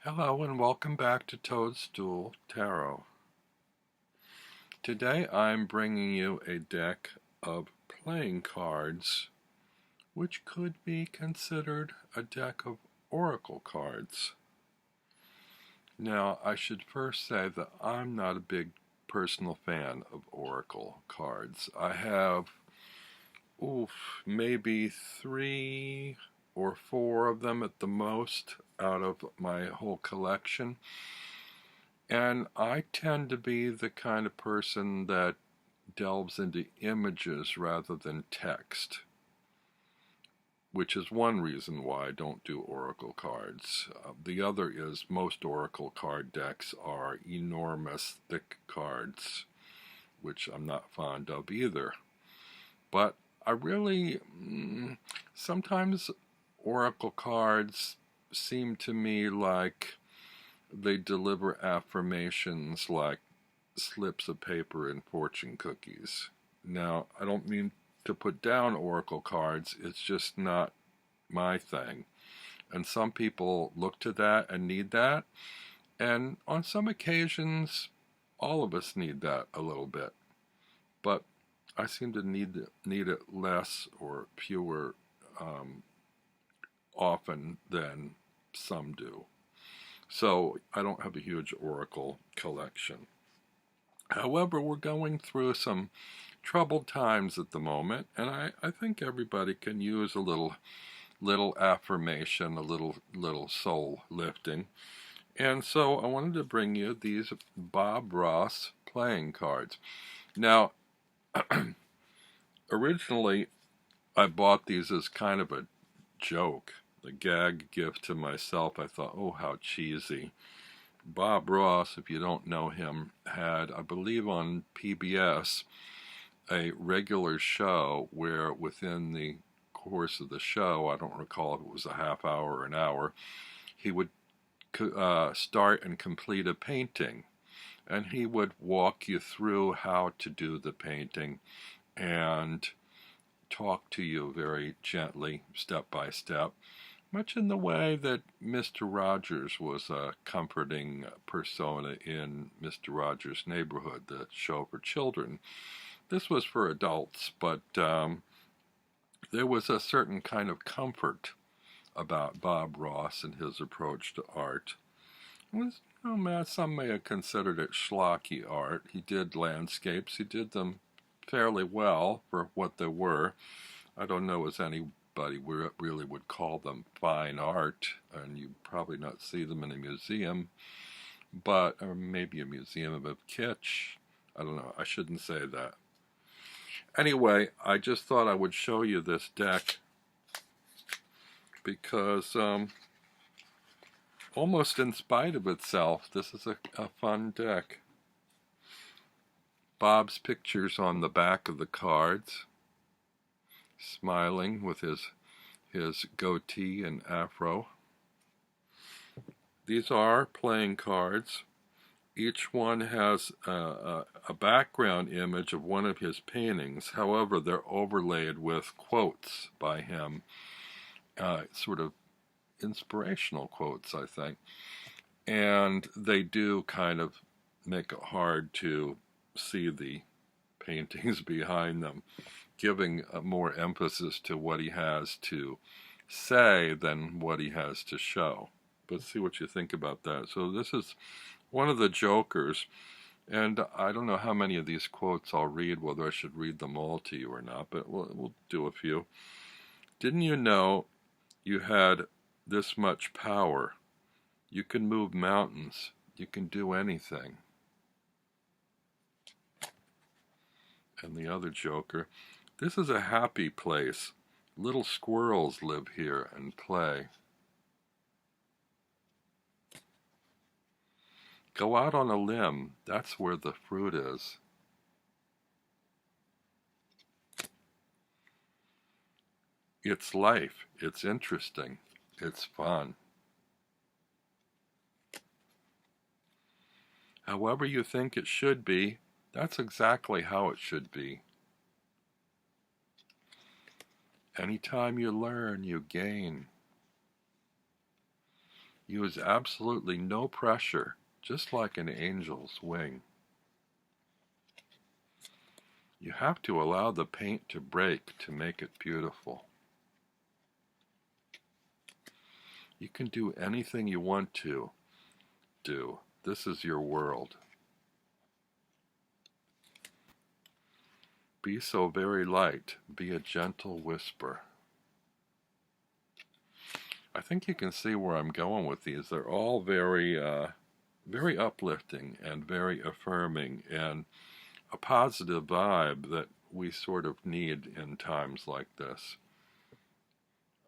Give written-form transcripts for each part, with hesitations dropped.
Hello and welcome back to Toadstool Tarot. Today I'm bringing you a deck of playing cards which could be considered a deck of oracle cards. Now I should first say that I'm not a big personal fan of oracle cards. I have maybe 3 or 4 of them at the most out of my whole collection. And I tend to be the kind of person that delves into images rather than text, which is one reason why I don't do oracle cards. The other is most oracle card decks are enormous, thick cards, which I'm not fond of either. But I really, sometimes oracle cards seem to me like they deliver affirmations like slips of paper and fortune cookies. Now, I don't mean to put down oracle cards, it's just not my thing. And some people look to that and need that. And on some occasions, all of us need that a little bit. But I seem to need it less or fewer often than some do. So I don't have a huge oracle collection. However, we're going through some troubled times at the moment, and I think everybody can use a little affirmation, a little soul lifting. And so I wanted to bring you these Bob Ross playing cards. Now, originally I bought these as kind of a joke, a gag gift to myself. I thought, oh, how cheesy. Bob Ross, if you don't know him, had, I believe on PBS, a regular show where within the course of the show, I don't recall if it was a half hour or an hour, he would start and complete a painting. And he would walk you through how to do the painting and talk to you very gently, step by step, much in the way that Mr. Rogers was a comforting persona in Mr. Rogers' Neighborhood, the show for children. This was for adults, but there was a certain kind of comfort about Bob Ross and his approach to art. It was, some may have considered it schlocky art. He did landscapes. He did them fairly well for what they were. I don't know as anybody really would call them fine art, and you probably not see them in a museum, or maybe a museum of kitsch. I don't know. I shouldn't say that. Anyway, I just thought I would show you this deck because almost in spite of itself, this is a fun deck. Bob's picture's on the back of the cards, smiling with his goatee and afro. These are playing cards. Each one has a background image of one of his paintings. However, they're overlaid with quotes by him, sort of inspirational quotes, I think. And they do kind of make it hard to see the paintings behind them, giving more emphasis to what he has to say than what he has to show. But see what you think about that. So this is one of the jokers, and I don't know how many of these quotes I'll read, whether I should read them all to you or not, but we'll do a few. Didn't you know you had this much power? You can move mountains. You can do anything. And the other joker, this is a happy place. Little squirrels live here and play. Go out on a limb. That's where the fruit is. It's life. It's interesting. It's fun. However you think it should be, that's exactly how it should be. Anytime you learn, you gain. Use absolutely no pressure, just like an angel's wing. You have to allow the paint to break to make it beautiful. You can do anything you want to do. This is your world. Be so very light. Be a gentle whisper. I think you can see where I'm going with these. They're all very uplifting and very affirming, and a positive vibe that we sort of need in times like this.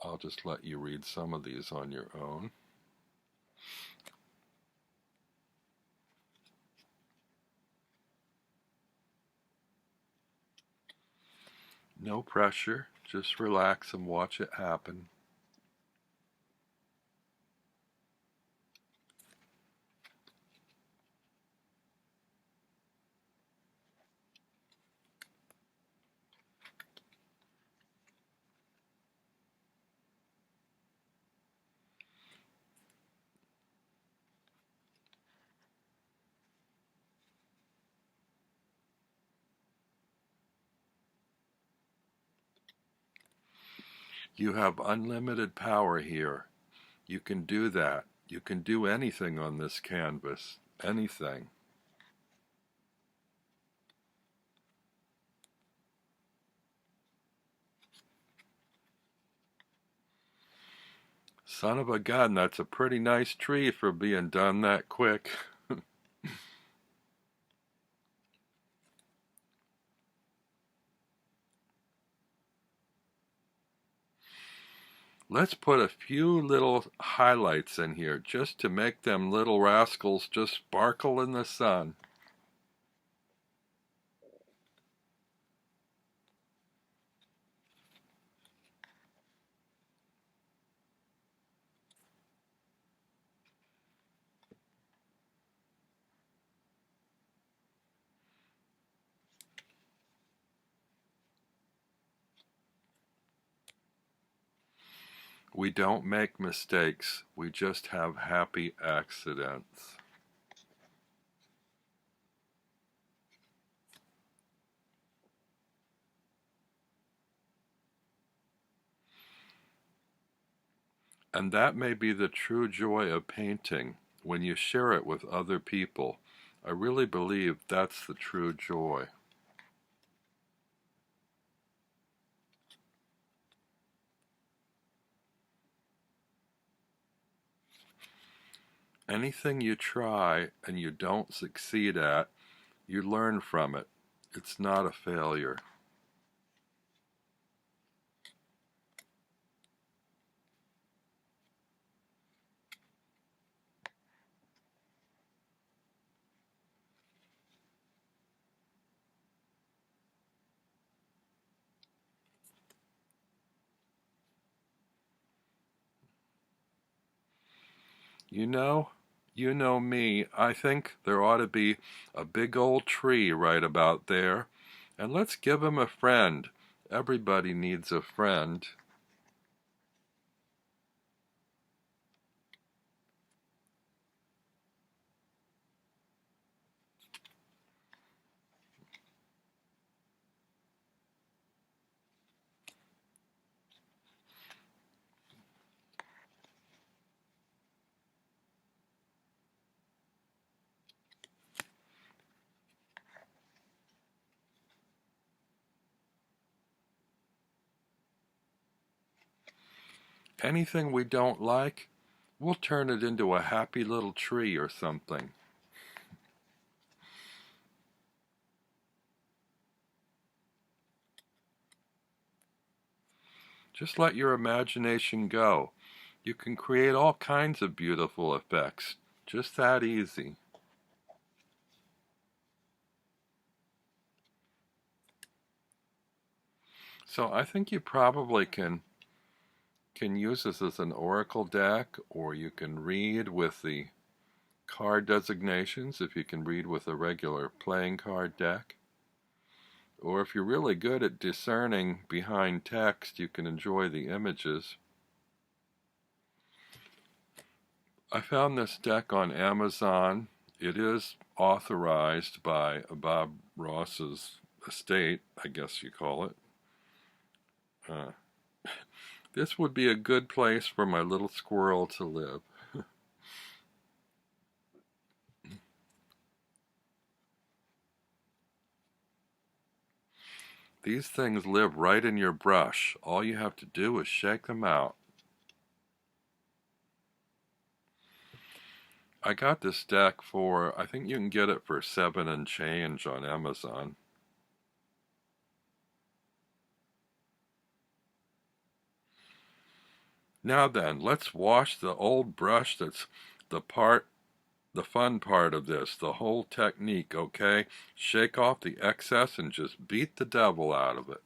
I'll just let you read some of these on your own. No pressure, just relax and watch it happen. You have unlimited power here. You can do that. You can do anything on this canvas. Anything. Son of a gun, that's a pretty nice tree for being done that quick. Let's put a few little highlights in here just to make them little rascals just sparkle in the sun. We don't make mistakes, we just have happy accidents. And that may be the true joy of painting, when you share it with other people. I really believe that's the true joy. Anything you try and you don't succeed at, you learn from it. It's not a failure. You know me, I think there ought to be a big old tree right about there, and let's give him a friend. Everybody needs a friend. Anything we don't like, we'll turn it into a happy little tree or something. Just let your imagination go. You can create all kinds of beautiful effects. Just that easy. So I think you probably can use this as an oracle deck, or you can read with the card designations if you can read with a regular playing card deck. Or if you're really good at discerning behind text, you can enjoy the images. I found this deck on Amazon. It is authorized by Bob Ross's estate, I guess you call it. Uh, this would be a good place for my little squirrel to live. These things live right in your brush. All you have to do is shake them out. I got this deck for, I think you can get it for $7 and change on Amazon. Now then, let's wash the old brush. That's the fun part of this, the whole technique, okay? Shake off the excess and just beat the devil out of it.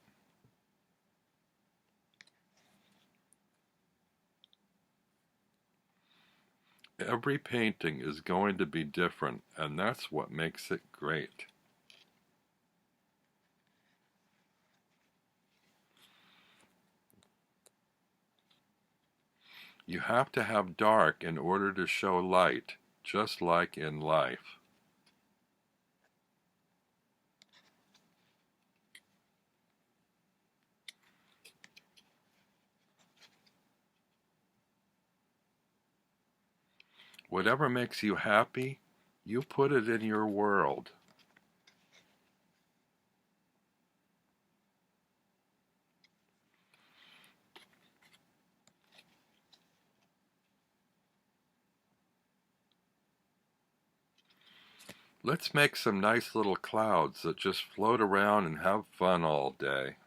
Every painting is going to be different, and that's what makes it great. You have to have dark in order to show light, just like in life. Whatever makes you happy, you put it in your world. Let's make some nice little clouds that just float around and have fun all day.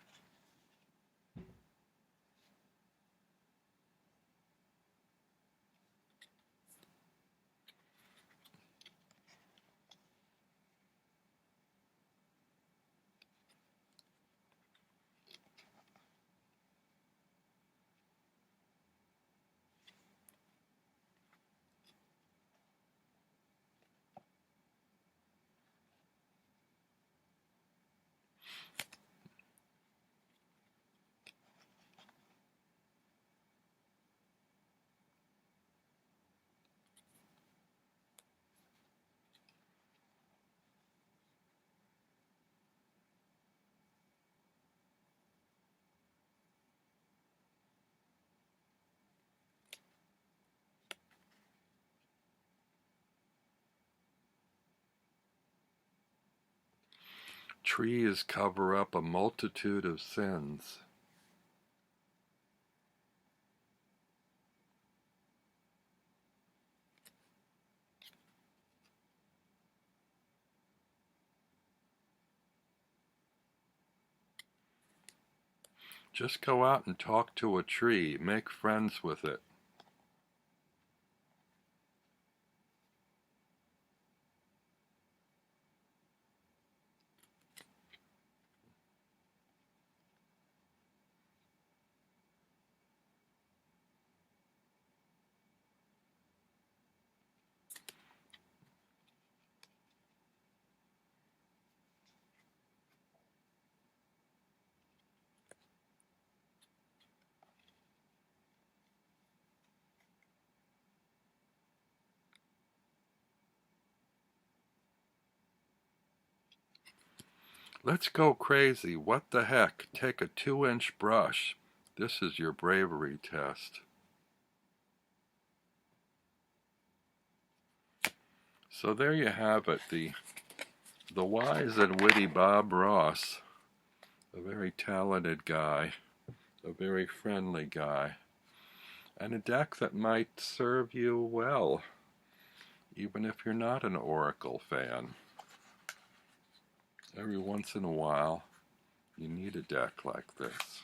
Trees cover up a multitude of sins. Just go out and talk to a tree. Make friends with it. Let's go crazy. What the heck? Take a 2-inch brush. This is your bravery test. So there you have it, the wise and witty Bob Ross, a very talented guy, a very friendly guy, and a deck that might serve you well, even if you're not an Oracle fan. Every once in a while, you need a deck like this.